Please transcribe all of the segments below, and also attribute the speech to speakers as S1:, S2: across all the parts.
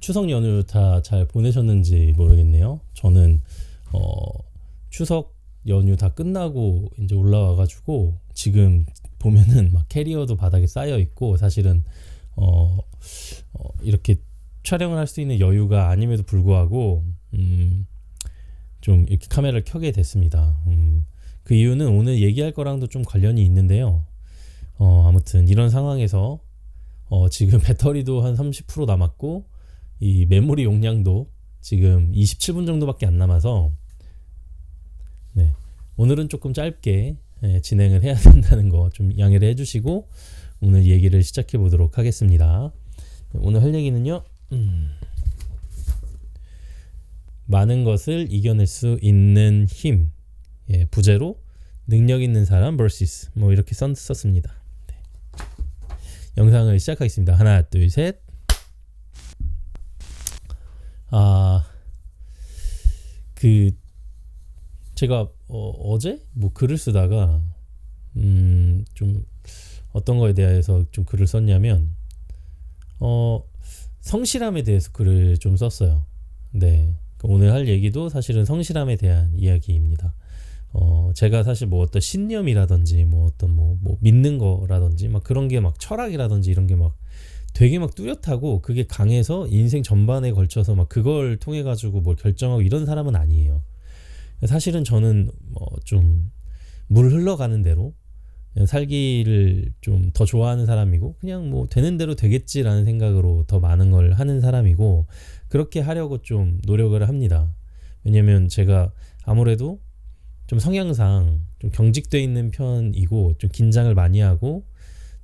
S1: 추석 연휴 다 잘 보내셨는지 모르겠네요. 저는 추석 연휴 다 끝나고 이제 올라와가지고 지금 보면은 막 캐리어도 바닥에 쌓여 있고 사실은 이렇게 촬영을 할 수 있는 여유가 아님에도 불구하고 좀 이렇게 카메라를 켜게 됐습니다. 그 이유는 오늘 얘기할 거랑도 좀 관련이 있는데요. 아무튼 이런 상황에서 지금 배터리도 한 30% 남았고 이 메모리 용량도 지금 27분 정도밖에 안 남아서 네, 오늘은 조금 짧게 진행을 해야 된다는 거 좀 양해를 해주시고 오늘 얘기를 시작해 보도록 하겠습니다. 오늘 할 얘기는요. 많은 것을 이겨낼 수 있는 힘, 부제로 능력 있는 사람 vs 뭐 이렇게 썼습니다. 네. 영상을 시작하겠습니다. 하나, 둘, 셋. 제가 어제 뭐 글을 쓰다가 좀 어떤 거에 대해서 좀 글을 썼냐면 성실함에 대해서 글을 좀 썼어요. 네. 오늘 할 얘기도 사실은 성실함에 대한 이야기입니다. 제가 사실 뭐 어떤 신념이라든지 뭐 어떤 뭐 믿는 거라든지 막 그런 게 막 철학이라든지 이런 게 막 되게 막 뚜렷하고 그게 강해서 인생 전반에 걸쳐서 막 그걸 통해 가지고 뭘 결정하고 이런 사람은 아니에요. 사실은 저는 좀 물 흘러가는 대로 살기를 좀 더 좋아하는 사람이고 그냥 뭐 되는 대로 되겠지라는 생각으로 더 많은 걸 하는 사람이고 그렇게 하려고 좀 노력을 합니다. 왜냐면 제가 아무래도 좀 성향상 좀 경직돼 있는 편이고 좀 긴장을 많이 하고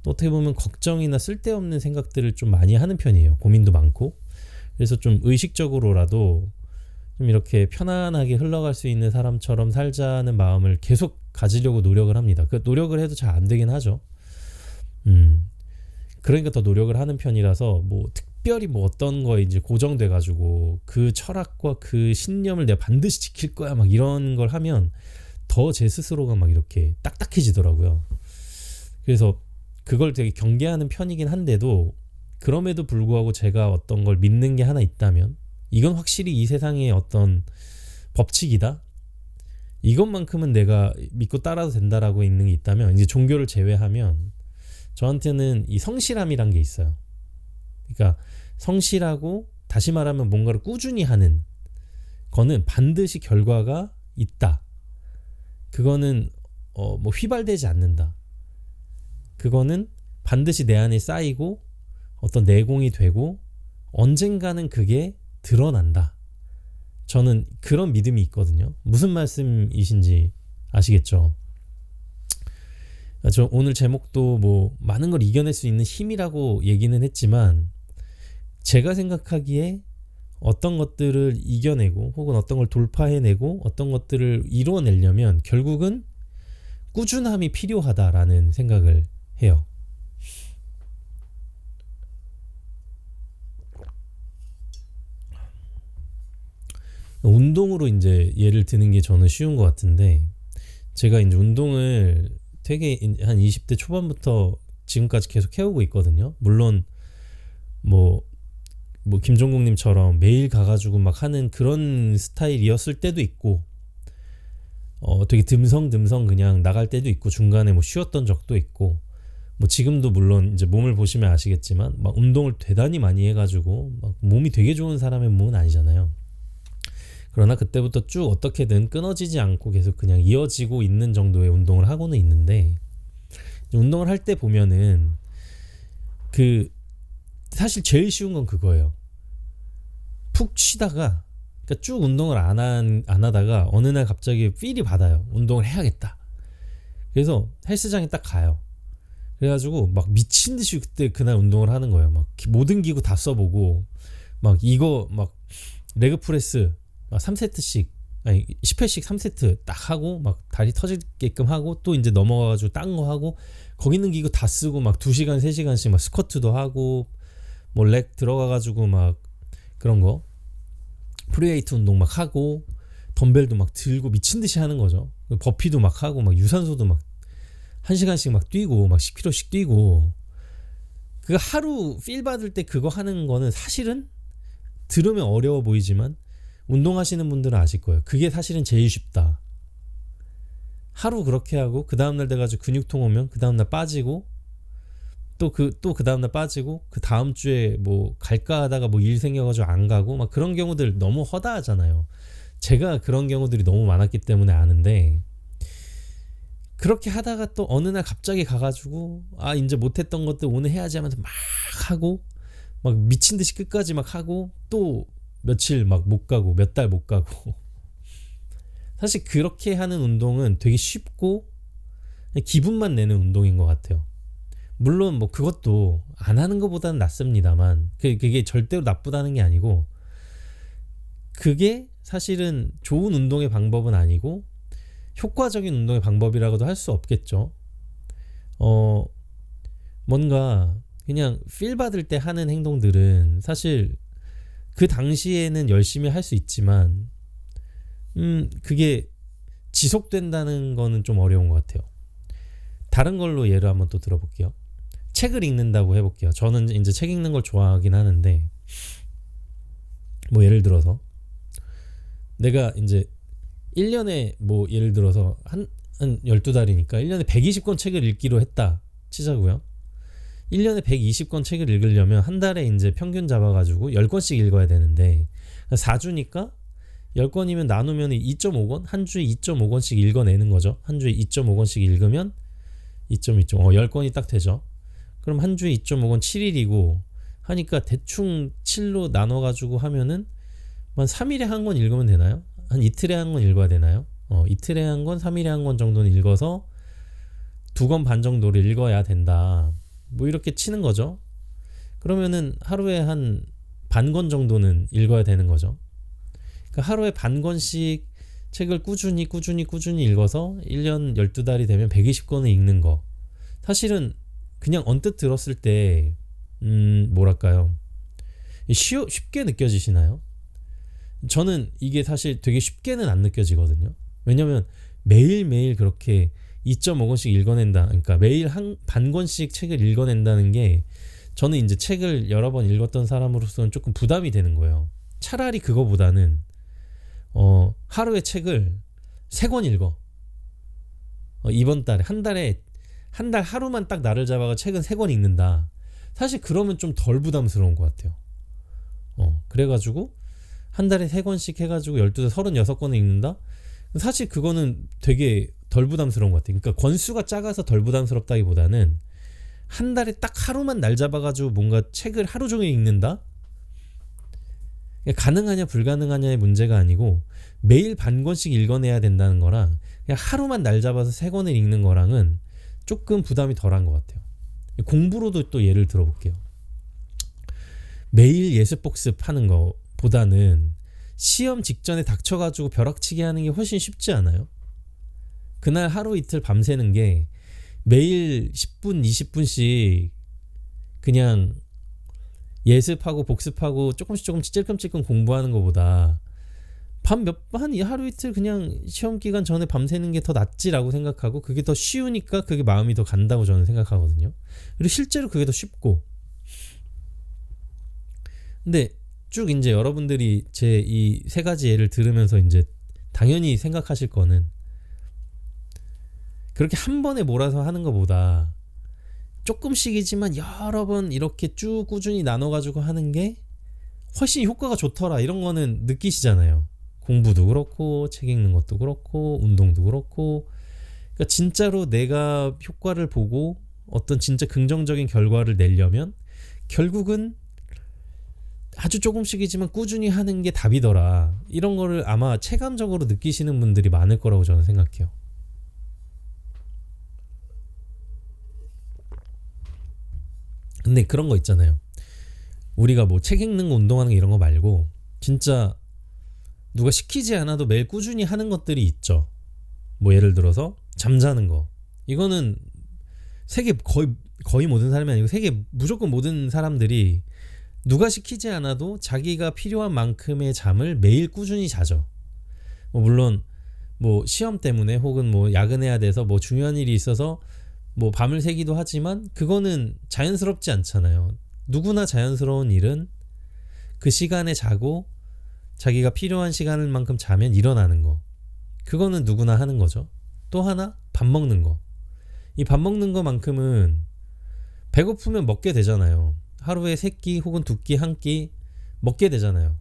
S1: 또 어떻게 보면 걱정이나 쓸데없는 생각들을 좀 많이 하는 편이에요. 고민도 많고. 그래서 좀 의식적으로라도 좀 이렇게 편안하게 흘러갈 수 있는 사람처럼 살자는 마음을 계속 가지려고 노력을 합니다. 그 노력을 해도 잘 안 되긴 하죠. 그러니까 더 노력을 하는 편이라서 뭐 특별히 뭐 어떤 거에 이제 고정돼 가지고 그 철학과 그 신념을 내가 반드시 지킬 거야 막 이런 걸 하면 더 제 스스로가 막 이렇게 딱딱해지더라고요. 그래서 그걸 되게 경계하는 편이긴 한데도 그럼에도 불구하고 제가 어떤 걸 믿는 게 하나 있다면 이건 확실히 이 세상의 어떤 법칙이다. 이것만큼은 내가 믿고 따라도 된다라고 있는 게 있다면 이제 종교를 제외하면 저한테는 이 성실함이란 게 있어요. 그러니까 성실하고 다시 말하면 뭔가를 꾸준히 하는 거는 반드시 결과가 있다. 그거는 뭐 휘발되지 않는다. 그거는 반드시 내 안에 쌓이고 어떤 내공이 되고 언젠가는 그게 드러난다. 저는 그런 믿음이 있거든요. 무슨 말씀이신지 아시겠죠? 저 오늘 제목도 뭐 많은 걸 이겨낼 수 있는 힘이라고 얘기는 했지만 제가 생각하기에 어떤 것들을 이겨내고 혹은 어떤 걸 돌파해내고 어떤 것들을 이루어내려면 결국은 꾸준함이 필요하다라는 생각을 해요. 운동으로 이제 예를 드는 게 저는 쉬운 것 같은데 제가 이제 운동을 되게 한 20대 초반부터 지금까지 계속 해오고 있거든요. 물론 뭐 김종국님처럼 매일 가가지고 막 하는 그런 스타일이었을 때도 있고 되게 듬성듬성 그냥 나갈 때도 있고 중간에 뭐 쉬었던 적도 있고 뭐 지금도 물론 이제 몸을 보시면 아시겠지만 막 운동을 대단히 많이 해가지고 막 몸이 되게 좋은 사람의 몸은 아니잖아요. 그러나 그때부터 쭉 어떻게든 끊어지지 않고 계속 그냥 이어지고 있는 정도의 운동을 하고는 있는데 운동을 할 때 보면은 사실 제일 쉬운 건 그거예요. 푹 쉬다가 그러니까 쭉 운동을 안 하다가 어느 날 갑자기 필이 받아요. 운동을 해야겠다. 그래서 헬스장에 딱 가요. 그래가지고 막 미친 듯이 그때 그날 운동을 하는 거예요. 막 모든 기구 다 써보고 막 이거 막 레그 프레스 3세트씩 아니 10회씩 3세트 딱 하고 막 다리 터지게끔 하고 또 이제 넘어가가지고 딴 거 하고 거기 있는 기구 다 쓰고 막 2시간 3시간씩 막 스쿼트도 하고 뭐 렉 들어가가지고 막 그런 거 프리웨이트 운동 막 하고 덤벨도 막 들고 미친 듯이 하는 거죠. 버피도 막 하고 막 유산소도 막 1시간씩 막 뛰고 막 10km씩 뛰고 그 하루 필 받을 때 그거 하는 거는 사실은 들으면 어려워 보이지만 운동하시는 분들은 아실 거예요. 그게 사실은 제일 쉽다. 하루 그렇게 하고 그 다음날 돼가지고 근육통 오면 그 다음날 빠지고 또 그 다음날 빠지고 그 다음 주에 뭐 갈까 하다가 뭐 일 생겨가지고 안 가고 막 그런 경우들 너무 허다하잖아요. 제가 그런 경우들이 너무 많았기 때문에 아는데, 그렇게 하다가 또 어느 날 갑자기 가가지고 이제 못했던 것들 오늘 해야지 하면서 막 하고 막 미친 듯이 끝까지 막 하고 또 며칠 막 못 가고 몇 달 못 가고 사실 그렇게 하는 운동은 되게 쉽고 기분만 내는 운동인 것 같아요. 물론 뭐 그것도 안 하는 것보다는 낫습니다만 그게 절대로 나쁘다는 게 아니고, 그게 사실은 좋은 운동의 방법은 아니고 효과적인 운동의 방법이라고도 할 수 없겠죠. 뭔가 그냥 필 받을 때 하는 행동들은 사실 그 당시에는 열심히 할 수 있지만 그게 지속된다는 거는 좀 어려운 것 같아요. 다른 걸로 예를 한번 또 들어볼게요. 책을 읽는다고 해볼게요. 저는 이제 책 읽는 걸 좋아하긴 하는데, 뭐 예를 들어서 내가 이제 1년에 뭐 예를 들어서 한 12달이니까 1년에 120권 책을 읽기로 했다 치자고요. 1년에 120권 책을 읽으려면 한 달에 이제 평균 잡아가지고 10권씩 읽어야 되는데 4주니까 10권이면 나누면 2.5권? 한 주에 2.5권씩 읽어내는 거죠. 한 주에 2.5권씩 읽으면 10권이 딱 되죠. 그럼 한 주에 2.5권 7일이고 하니까 대충 7로 나눠가지고 하면은 한 3일에 한 권 읽으면 되나요? 한 이틀에 한 권 읽어야 되나요? 이틀에 한 권, 3일에 한 권 정도는 읽어서 2권 반 정도를 읽어야 된다. 뭐 이렇게 치는 거죠. 그러면은 하루에 한 반 권 정도는 읽어야 되는 거죠. 그러니까 하루에 반 권씩 책을 꾸준히 읽어서 1년 12달이 되면 120권을 읽는 거. 사실은 그냥 언뜻 들었을 때 뭐랄까요? 쉽게 느껴지시나요? 저는 이게 사실 되게 쉽게는 안 느껴지거든요. 왜냐면 매일매일 그렇게 2.5권씩 읽어낸다. 그러니까 매일 반 권씩 책을 읽어낸다는 게 저는 이제 책을 여러 번 읽었던 사람으로서는 조금 부담이 되는 거예요. 차라리 그거보다는 하루에 책을 3권 읽어. 이번 달에 한 달 하루만 딱 날을 잡아가 책은 3권 읽는다. 사실 그러면 좀 덜 부담스러운 것 같아요. 그래가지고 한 달에 3권씩 해가지고 12달 36권을 읽는다? 사실 그거는 되게 덜 부담스러운 것 같아요. 그러니까 권수가 작아서 덜 부담스럽다기보다는 한 달에 딱 하루만 날 잡아가지고 뭔가 책을 하루 종일 읽는다? 가능하냐 불가능하냐의 문제가 아니고 매일 반 권씩 읽어내야 된다는 거랑 그냥 하루만 날 잡아서 3권을 읽는 거랑은 조금 부담이 덜한 것 같아요. 공부로도 또 예를 들어볼게요. 매일 예습복습 하는 거보다는 시험 직전에 닥쳐가지고 벼락치기 하는 게 훨씬 쉽지 않아요? 그날 하루 이틀 밤새는 게 매일 10분 20분씩 그냥 예습하고 복습하고 조금씩 찔끔찔끔 공부하는 것보다 하루 이틀 그냥 시험 기간 전에 밤새는 게 더 낫지라고 생각하고, 그게 더 쉬우니까 그게 마음이 더 간다고 저는 생각하거든요. 그리고 실제로 그게 더 쉽고. 근데 쭉 이제 여러분들이 제 이 3가지 예를 들으면서 이제 당연히 생각하실 거는, 그렇게 한 번에 몰아서 하는 것보다 조금씩이지만 여러 번 이렇게 쭉 꾸준히 나눠가지고 하는 게 훨씬 효과가 좋더라, 이런 거는 느끼시잖아요. 공부도 그렇고 책 읽는 것도 그렇고 운동도 그렇고. 그러니까 진짜로 내가 효과를 보고 어떤 진짜 긍정적인 결과를 내려면 결국은 아주 조금씩이지만 꾸준히 하는 게 답이더라, 이런 거를 아마 체감적으로 느끼시는 분들이 많을 거라고 저는 생각해요. 근데 그런 거 있잖아요. 우리가 뭐 책 읽는 거 운동하는 거 이런 거 말고 진짜 누가 시키지 않아도 매일 꾸준히 하는 것들이 있죠. 뭐 예를 들어서 잠자는 거. 이거는 세계 거의 모든 사람이 아니고 세계 무조건 모든 사람들이 누가 시키지 않아도 자기가 필요한 만큼의 잠을 매일 꾸준히 자죠. 뭐 물론 뭐 시험 때문에 혹은 뭐 야근해야 돼서 뭐 중요한 일이 있어서 뭐 밤을 새기도 하지만 그거는 자연스럽지 않잖아요. 누구나 자연스러운 일은 그 시간에 자고 자기가 필요한 시간만큼 자면 일어나는 거. 그거는 누구나 하는 거죠. 또 하나, 밥 먹는 거. 이 밥 먹는 거만큼은 배고프면 먹게 되잖아요. 하루에 3끼 혹은 2끼, 1끼 먹게 되잖아요.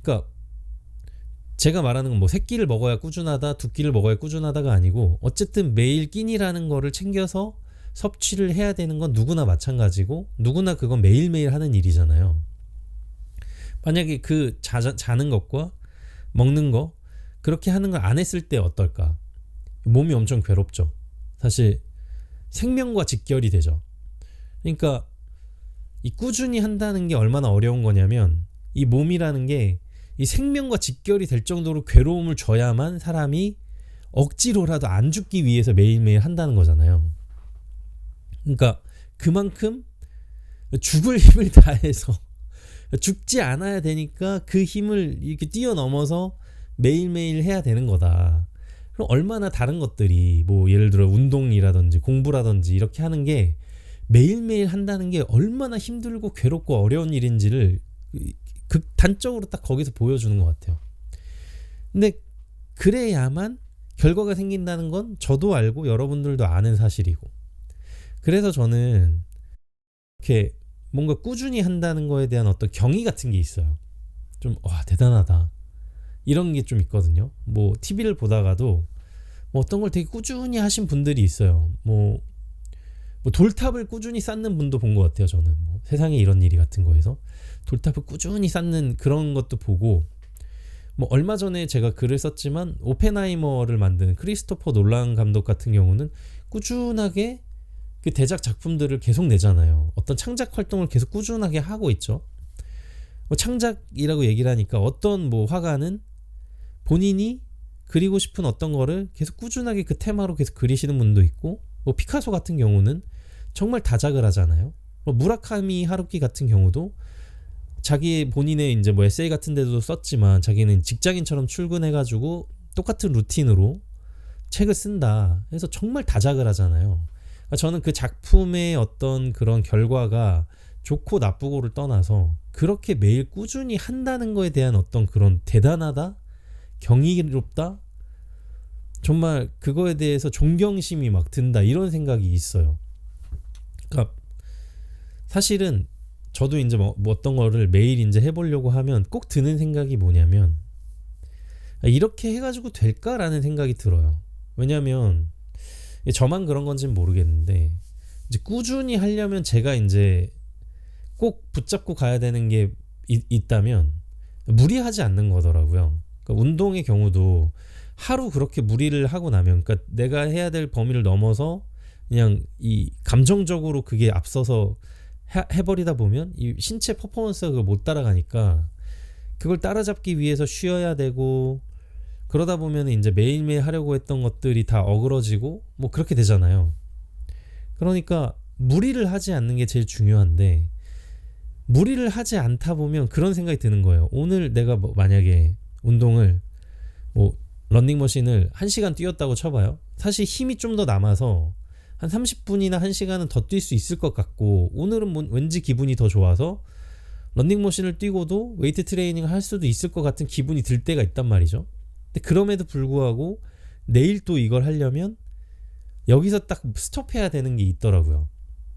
S1: 그러니까 제가 말하는 건 뭐 3끼를 먹어야 꾸준하다, 2끼를 먹어야 꾸준하다가 아니고 어쨌든 매일 끼니라는 거를 챙겨서 섭취를 해야 되는 건 누구나 마찬가지고 누구나 그건 매일매일 하는 일이잖아요. 만약에 그 자는 것과 먹는 거 그렇게 하는 걸 안 했을 때 어떨까? 몸이 엄청 괴롭죠. 사실 생명과 직결이 되죠. 그러니까 이 꾸준히 한다는 게 얼마나 어려운 거냐면 이 몸이라는 게 이 생명과 직결이 될 정도로 괴로움을 줘야만 사람이 억지로라도 안 죽기 위해서 매일매일 한다는 거잖아요. 그러니까 그만큼 죽을 힘을 다해서 죽지 않아야 되니까 그 힘을 이렇게 뛰어넘어서 매일매일 해야 되는 거다. 그럼 얼마나 다른 것들이 뭐 예를 들어 운동이라든지 공부라든지 이렇게 하는 게 매일매일 한다는 게 얼마나 힘들고 괴롭고 어려운 일인지를 극단적으로 딱 거기서 보여주는 것 같아요. 근데 그래야만 결과가 생긴다는 건 저도 알고 여러분들도 아는 사실이고, 그래서 저는 이렇게 뭔가 꾸준히 한다는 거에 대한 어떤 경의 같은 게 있어요. 좀 와 대단하다 이런 게 좀 있거든요. 뭐 TV를 보다가도 뭐 어떤 걸 되게 꾸준히 하신 분들이 있어요. 뭐 돌탑을 꾸준히 쌓는 분도 본 것 같아요. 저는 뭐 세상에 이런 일이 같은 거에서 돌탑을 꾸준히 쌓는 그런 것도 보고, 뭐 얼마 전에 제가 글을 썼지만 오펜하이머를 만든 크리스토퍼 놀란 감독 같은 경우는 꾸준하게 그 대작 작품들을 계속 내잖아요. 어떤 창작 활동을 계속 꾸준하게 하고 있죠. 뭐 창작이라고 얘기를 하니까 어떤 뭐 화가는 본인이 그리고 싶은 어떤 거를 계속 꾸준하게 그 테마로 계속 그리시는 분도 있고, 뭐 피카소 같은 경우는 정말 다작을 하잖아요. 뭐 무라카미 하루키 같은 경우도 자기 본인의 이제 뭐 에세이 같은 데도 썼지만 자기는 직장인처럼 출근해가지고 똑같은 루틴으로 책을 쓴다 해서 정말 다작을 하잖아요. 그러니까 저는 그 작품의 어떤 그런 결과가 좋고 나쁘고를 떠나서 그렇게 매일 꾸준히 한다는 거에 대한 어떤 그런 대단하다, 경이롭다, 정말 그거에 대해서 존경심이 막 든다 이런 생각이 있어요. 그러니까 사실은 저도 이제 뭐 어떤 거를 매일 이제 해보려고 하면 꼭 드는 생각이 뭐냐면 이렇게 해가지고 될까라는 생각이 들어요. 왜냐면 저만 그런 건지는 모르겠는데 이제 꾸준히 하려면 제가 이제 꼭 붙잡고 가야 되는 게 있다면 무리하지 않는 거더라고요. 그러니까 운동의 경우도 하루 그렇게 무리를 하고 나면, 그러니까 내가 해야 될 범위를 넘어서 그냥 이 감정적으로 그게 앞서서 해버리다 보면 이 신체 퍼포먼스가 그걸 못 따라가니까 그걸 따라잡기 위해서 쉬어야 되고, 그러다 보면 이제 매일매일 하려고 했던 것들이 다 어그러지고 뭐 그렇게 되잖아요. 그러니까 무리를 하지 않는 게 제일 중요한데, 무리를 하지 않다 보면 그런 생각이 드는 거예요. 오늘 내가 뭐 만약에 운동을 뭐 런닝머신을 1시간 뛰었다고 쳐봐요. 사실 힘이 좀 더 남아서 한 30분이나 1시간은 더 뛸 수 있을 것 같고, 오늘은 뭐 왠지 기분이 더 좋아서 런닝머신을 뛰고도 웨이트 트레이닝을 할 수도 있을 것 같은 기분이 들 때가 있단 말이죠. 근데 그럼에도 불구하고 내일 또 이걸 하려면 여기서 딱 스톱해야 되는 게 있더라고요.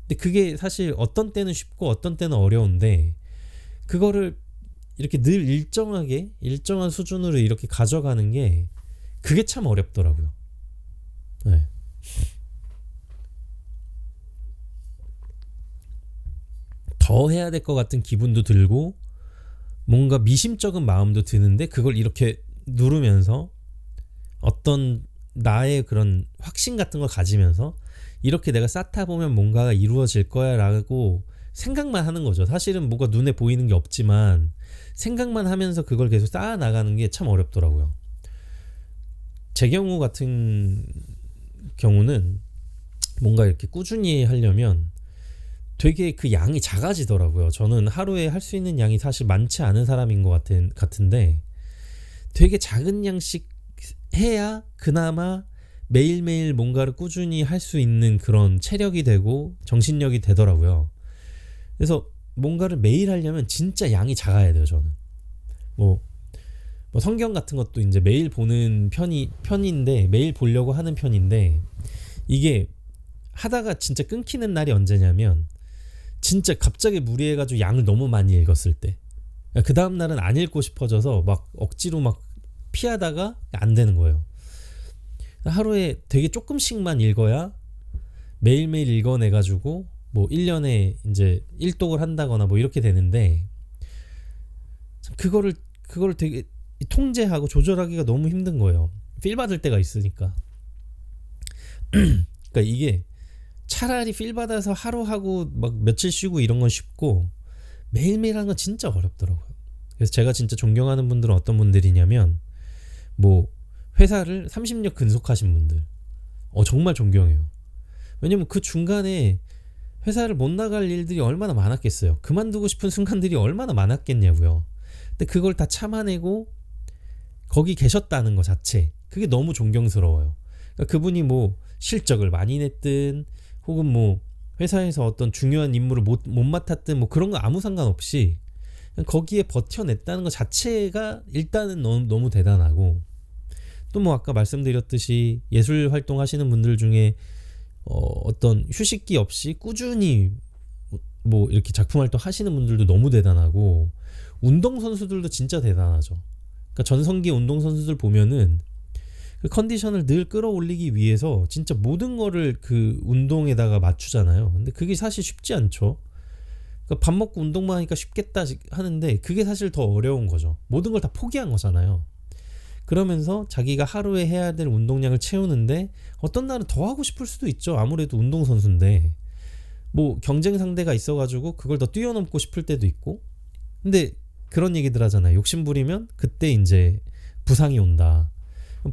S1: 근데 그게 사실 어떤 때는 쉽고 어떤 때는 어려운데, 그거를 이렇게 늘 일정한 수준으로 이렇게 가져가는 게 그게 참 어렵더라고요. 네. 더 해야 될 것 같은 기분도 들고 뭔가 미심쩍은 마음도 드는데, 그걸 이렇게 누르면서 어떤 나의 그런 확신 같은 걸 가지면서 이렇게 내가 쌓다 보면 뭔가가 이루어질 거야 라고 생각만 하는 거죠. 사실은 뭐가 눈에 보이는 게 없지만 생각만 하면서 그걸 계속 쌓아 나가는 게 참 어렵더라고요. 제 경우 같은 경우는 뭔가 이렇게 꾸준히 하려면 되게 그 양이 작아지더라고요. 저는 하루에 할 수 있는 양이 사실 많지 않은 사람인 것 같은데 되게 작은 양씩 해야 그나마 매일매일 뭔가를 꾸준히 할 수 있는 그런 체력이 되고 정신력이 되더라고요. 그래서 뭔가를 매일 하려면 진짜 양이 작아야 돼요. 저는 뭐, 뭐 성경 같은 것도 이제 매일 보는 편인데 매일 보려고 하는 편인데 이게 하다가 진짜 끊기는 날이 언제냐면 진짜 갑자기 무리해가지고 양을 너무 많이 읽었을 때 그 다음 날은 안 읽고 싶어져서 막 억지로 막 피하다가 안 되는 거예요. 하루에 되게 조금씩만 읽어야 매일매일 읽어내가지고 뭐 1년에 이제 1독을 한다거나 뭐 이렇게 되는데 그거를 되게 통제하고 조절하기가 너무 힘든 거예요. 필 받을 때가 있으니까. 그러니까 이게 차라리 필 받아서 하루 하고 막 며칠 쉬고 이런 건 쉽고 매일매일 하는 건 진짜 어렵더라고요. 그래서 제가 진짜 존경하는 분들은 어떤 분들이냐면 뭐 회사를 30년 근속하신 분들 정말 존경해요. 왜냐면 그 중간에 회사를 못 나갈 일들이 얼마나 많았겠어요. 그만두고 싶은 순간들이 얼마나 많았겠냐고요. 근데 그걸 다 참아내고 거기 계셨다는 것 자체 그게 너무 존경스러워요. 그러니까 그분이 뭐 실적을 많이 냈든 혹은 뭐 회사에서 어떤 중요한 임무를 못 맡았든 뭐 그런 거 아무 상관없이 거기에 버텨냈다는 것 자체가 일단은 너무 대단하고 또 뭐 아까 말씀드렸듯이 예술 활동하시는 분들 중에 어떤 휴식기 없이 꾸준히 뭐 이렇게 작품 활동 하시는 분들도 너무 대단하고 운동선수들도 진짜 대단하죠. 그러니까 전성기 운동선수들 보면은 그 컨디션을 늘 끌어올리기 위해서 진짜 모든 거를 그 운동에다가 맞추잖아요. 근데 그게 사실 쉽지 않죠. 그러니까 밥 먹고 운동만 하니까 쉽겠다 하는데 그게 사실 더 어려운 거죠. 모든 걸 다 포기한 거잖아요. 그러면서 자기가 하루에 해야 될 운동량을 채우는데 어떤 날은 더 하고 싶을 수도 있죠. 아무래도 운동선수인데 뭐 경쟁 상대가 있어가지고 그걸 더 뛰어넘고 싶을 때도 있고 근데 그런 얘기들 하잖아요. 욕심 부리면 그때 이제 부상이 온다.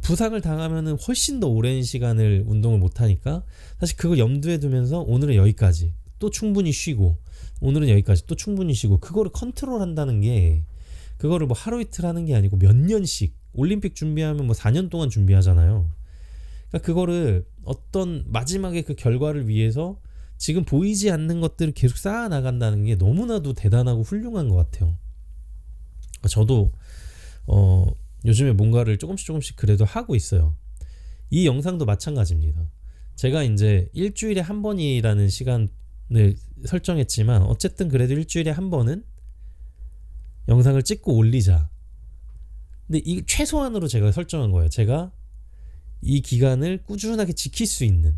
S1: 부상을 당하면은 훨씬 더 오랜 시간을 운동을 못하니까 사실 그걸 염두에 두면서 오늘은 여기까지 또 충분히 쉬고 오늘은 여기까지 또 충분히 쉬고 그거를 컨트롤 한다는 게 그거를 뭐 하루 이틀 하는 게 아니고 몇 년씩 올림픽 준비하면 뭐 4년 동안 준비하잖아요. 그러니까 그거를 어떤 마지막에 그 결과를 위해서 지금 보이지 않는 것들을 계속 쌓아 나간다는 게 너무나도 대단하고 훌륭한 것 같아요. 저도 요즘에 뭔가를 조금씩 그래도 하고 있어요. 이 영상도 마찬가지입니다. 제가 이제 일주일에 한 번이라는 시간을 설정했지만 어쨌든 그래도 일주일에 한 번은 영상을 찍고 올리자. 근데 이 최소한으로 제가 설정한 거예요. 제가 이 기간을 꾸준하게 지킬 수 있는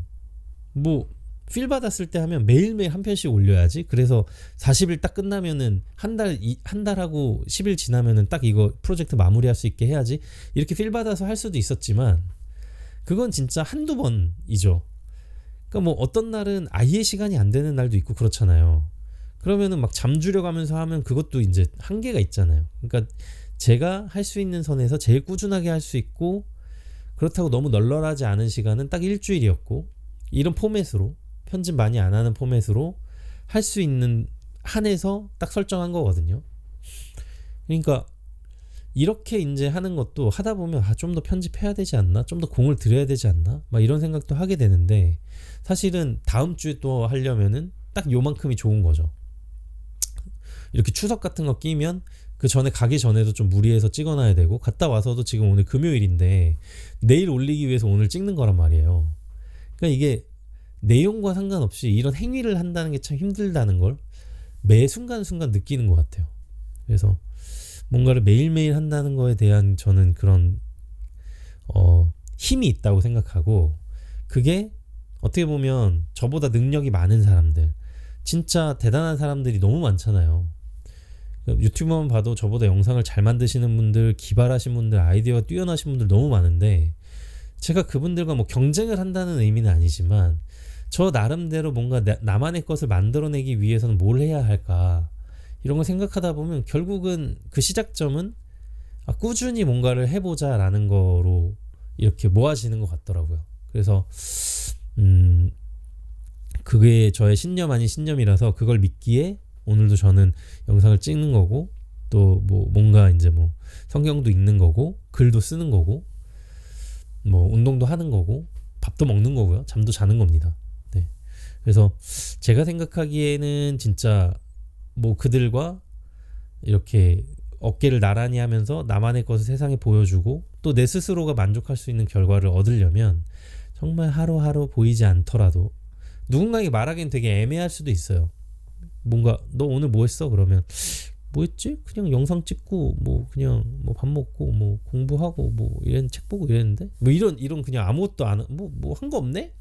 S1: 뭐 필 받았을 때 하면 매일매일 한 편씩 올려야지. 그래서 40일 딱 끝나면은 한 달하고 10일 지나면은 딱 이거 프로젝트 마무리할 수 있게 해야지. 이렇게 필 받아서 할 수도 있었지만 그건 진짜 한두 번이죠. 그러니까 뭐 어떤 날은 아예 시간이 안 되는 날도 있고 그렇잖아요. 그러면은 막 잠주려 가면서 하면 그것도 이제 한계가 있잖아요. 그러니까 제가 할 수 있는 선에서 제일 꾸준하게 할 수 있고 그렇다고 너무 널널하지 않은 시간은 딱 일주일이었고 이런 포맷으로 편집 많이 안 하는 포맷으로 할 수 있는 한에서 딱 설정한 거거든요. 그러니까 이렇게 이제 하는 것도 하다 보면 좀 더 편집해야 되지 않나? 좀 더 공을 들여야 되지 않나? 막 이런 생각도 하게 되는데 사실은 다음 주에 또 하려면은 딱 요만큼이 좋은 거죠. 이렇게 추석 같은 거 끼면 그 전에 가기 전에도 좀 무리해서 찍어놔야 되고 갔다 와서도 지금 오늘 금요일인데 내일 올리기 위해서 오늘 찍는 거란 말이에요. 그러니까 이게 내용과 상관없이 이런 행위를 한다는 게 참 힘들다는 걸 매 순간순간 느끼는 것 같아요. 그래서 뭔가를 매일매일 한다는 거에 대한 저는 그런 힘이 있다고 생각하고 그게 어떻게 보면 저보다 능력이 많은 사람들 진짜 대단한 사람들이 너무 많잖아요. 유튜브만 봐도 저보다 영상을 잘 만드시는 분들, 기발하신 분들, 아이디어가 뛰어나신 분들 너무 많은데 제가 그분들과 뭐 경쟁을 한다는 의미는 아니지만 저 나름대로 뭔가 나만의 것을 만들어내기 위해서는 뭘 해야 할까 이런 걸 생각하다 보면 결국은 그 시작점은 꾸준히 뭔가를 해보자 라는 거로 이렇게 모아지는 것 같더라고요. 그래서 그게 저의 신념 아닌 신념이라서 그걸 믿기에 오늘도 저는 영상을 찍는 거고 또 뭐 뭔가 이제 뭐 성경도 읽는 거고 글도 쓰는 거고 뭐 운동도 하는 거고 밥도 먹는 거고요. 잠도 자는 겁니다. 네. 그래서 제가 생각하기에는 진짜 뭐 그들과 이렇게 어깨를 나란히 하면서 나만의 것을 세상에 보여주고 또 내 스스로가 만족할 수 있는 결과를 얻으려면 정말 하루하루 보이지 않더라도 누군가에게 말하기엔 되게 애매할 수도 있어요. 뭔가 너 오늘 뭐 했어? 그러면 뭐 했지? 그냥 영상 찍고 뭐 그냥 뭐 밥 먹고 뭐 공부하고 뭐 이런 책 보고 이랬는데 뭐 이런 그냥 아무것도 안 뭐 한 거 없네?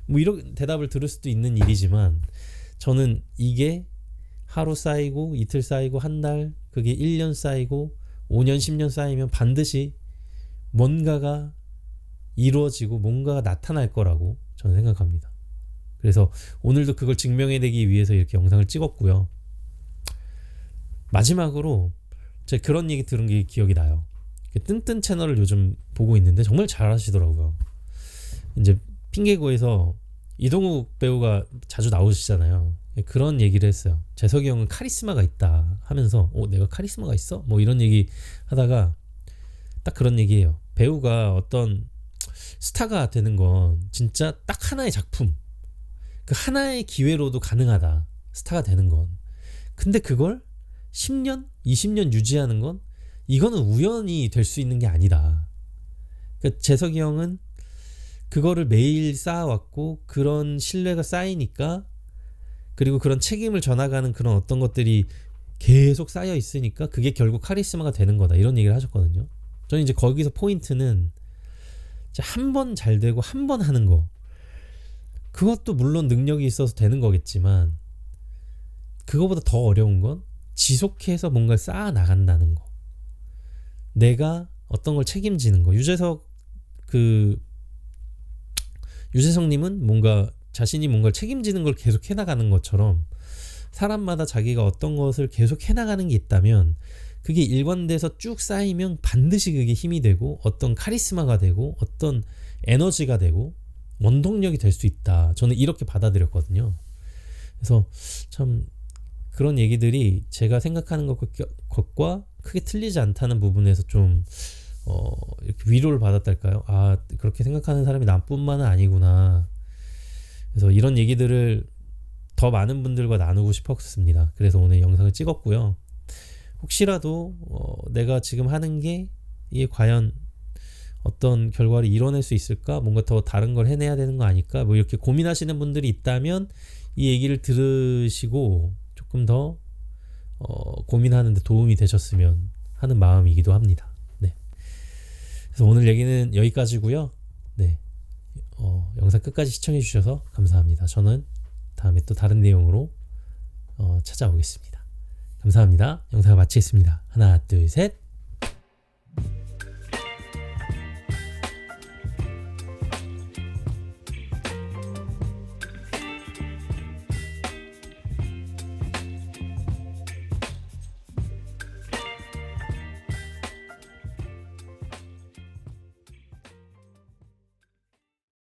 S1: 뭐 이런 대답을 들을 수도 있는 일이지만 저는 이게 하루 쌓이고 이틀 쌓이고 한 달 그게 1년 쌓이고 5년 10년 쌓이면 반드시 뭔가가 이루어지고 뭔가가 나타날 거라고 저는 생각합니다. 그래서 오늘도 그걸 증명해내기 위해서 이렇게 영상을 찍었고요. 마지막으로 제가 그런 얘기 들은 게 기억이 나요. 뜬뜬 채널을 요즘 보고 있는데 정말 잘하시더라고요. 이제 핑계고에서 이동욱 배우가 자주 나오시잖아요. 그런 얘기를 했어요. 재석이 형은 카리스마가 있다 하면서 내가 카리스마가 있어? 뭐 이런 얘기 하다가 딱 그런 얘기예요. 배우가 어떤 스타가 되는 건 진짜 딱 하나의 작품 그 하나의 기회로도 가능하다. 스타가 되는 건. 근데 그걸 10년, 20년 유지하는 건 이거는 우연히 될 수 있는 게 아니다. 그러니까 재석이 형은 그거를 매일 쌓아왔고 그런 신뢰가 쌓이니까 그리고 그런 책임을 져나가는 그런 어떤 것들이 계속 쌓여 있으니까 그게 결국 카리스마가 되는 거다. 이런 얘기를 하셨거든요. 저는 이제 거기서 포인트는 한 번 잘 되고 한 번 하는 거 그것도 물론 능력이 있어서 되는 거겠지만 그거보다 더 어려운 건 지속해서 뭔가를 쌓아 나간다는 거. 내가 어떤 걸 책임지는 거. 유재석님은 뭔가 자신이 뭔가를 책임지는 걸 계속 해나가는 것처럼 사람마다 자기가 어떤 것을 계속 해나가는 게 있다면 그게 일관돼서 쭉 쌓이면 반드시 그게 힘이 되고 어떤 카리스마가 되고 어떤 에너지가 되고 원동력이 될 수 있다. 저는 이렇게 받아들였거든요. 그래서 참 그런 얘기들이 제가 생각하는 것과 크게 틀리지 않다는 부분에서 좀 이렇게 위로를 받았달까요? 아, 그렇게 생각하는 사람이 나뿐만은 아니구나. 그래서 이런 얘기들을 더 많은 분들과 나누고 싶었습니다. 그래서 오늘 영상을 찍었고요. 혹시라도 내가 지금 하는 게 이게 과연 어떤 결과를 이뤄낼 수 있을까? 뭔가 더 다른 걸 해내야 되는 거 아닐까? 뭐 이렇게 고민하시는 분들이 있다면 이 얘기를 들으시고 조금 더 고민하는 데 도움이 되셨으면 하는 마음이기도 합니다. 네. 그래서 오늘 얘기는 여기까지고요. 네. 영상 끝까지 시청해 주셔서 감사합니다. 저는 다음에 또 다른 내용으로 찾아오겠습니다. 감사합니다. 영상을 마치겠습니다. 하나, 둘, 셋.